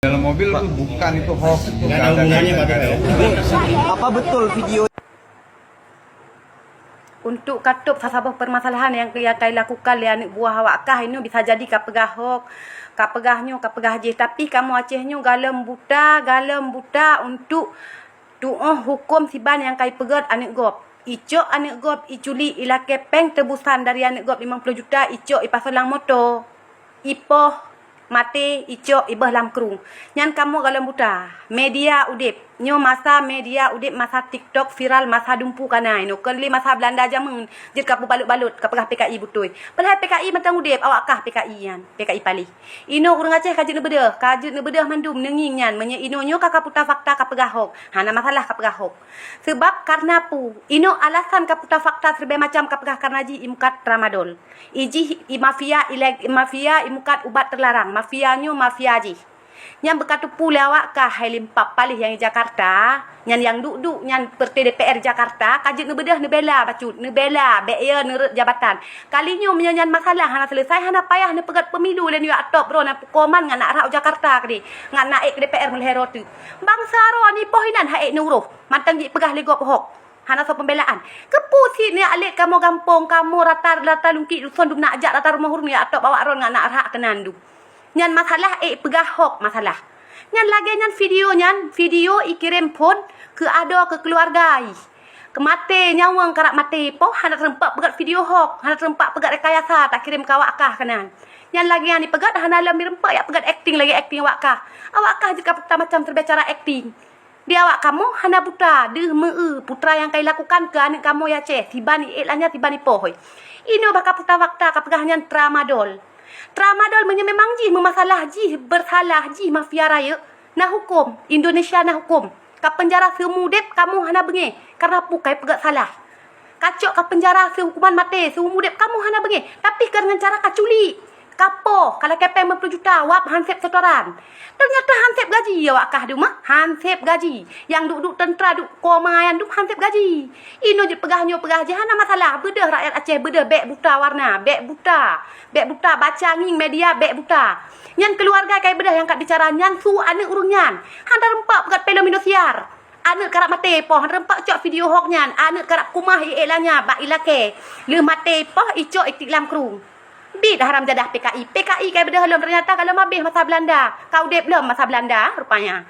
Dalam mobil tuh bukan itu hoax. Nggak ada hubungannya Pak ya? Apa betul video untuk katup sasabah permasalahan yang kai lakukan oleh anak buah awak kah ini bisa jadi kapegah hok, kapegah je, tapi kamu Acehnya galam buta untuk tuah hukum siban yang kai pegat anak gop. Icok anak gop iculi ila kepeng tebusan dari anak gop 50 juta icok ipasolang motor. Ipoh mati icok ibah lam kerung. Nyan kamu galam buta. Media udip. Nyo masa media udip masa TikTok viral masa dumpu kanai. No kali masa Belanda jamun. Jid kapu balut-balut kapagah PKI butui. Padahal PKI mentang udip awak kah PKI yan. PKI pali. Ino urang Aceh kajut nebedah mandum nenging nyan. Menye ino nyo kaputa fakta kapagah hok. Hana masalah kapagah hok. Sebab karena pu. Ino alasan kaputa fakta serba macam kapagah karena ji imukat tramadol. Iji mafia imukat ubat terlarang. Mafianyo mafia ji. Yang berkata pula awak kah hai limpak palih yang Jakarta, yang duduk yang perti DPR Jakarta, kajit nebedah nebela bacut, nebela beya nerut jabatan. Kalinya menyanyian masalah hana selesai hana payah ne pegat pemilu len yo atop bro na koman ngan nak rau Jakarta kedi. Ngan naik ke DPR melhero tu. Bangsa ro ni pohinan haik nuruh. Mantang ji pegah legop hok. Hana so pembelaan. Kepusi ni alik kamu gampong kamu rata lungki dusun dum nak ajak rata rumah hurung ya atop awak ron ngan nak rak kenandu. Nyan masalah pegah hok masalah. Nyan lagi nyan video ikirim pun ke ada ke keluarga ai. Ke mati nyawang karak mati po hana terempak pegat video hok, hana terempak pegat rekayasa tak kirim ke awak kah kanan. Nyan lagi yang dipegat hana lam dirempak ya pegat acting awak kah. Awak kah jika macam terbicara acting. Di awak kamu hana buta deh putra yang kai lakukan ke anak kamu ya Aceh tibani elanya tibani pohoi. Ino bakal puta fakta kapegah nyan tramadol. Tramadol memang ji memasalah ji bersalah ji mafia raya nah hukum Indonesia nah hukum ka penjara seumudep kamu hana bengi karena pukai pegat salah kacok ka penjara sehukuman mati seumudep kamu hana bengi tapi kerana cara kaculi kapo kalau kepeng 50 juta wap hansip setoran ternyata hansip gaji awak kah du mah hansip gaji yang duduk tentera duk koma yang duk hansip gaji ino je pegah je hana masalah bedah rakyat Aceh bedah bek buta warna bek buta baca nging media bek buta nyan keluarga kai bedah yang kat bicara nyan su anak urung nyan handa rempak pegat pelo minosiar anak karak mati poh rempak cok video hok nyan anak karak kumah elanya bak ilake le mati poh icok iklam kerung bid haram jadah PKI kai bedah belum ternyata kalau mabih masa Belanda kau dep belum masa Belanda rupanya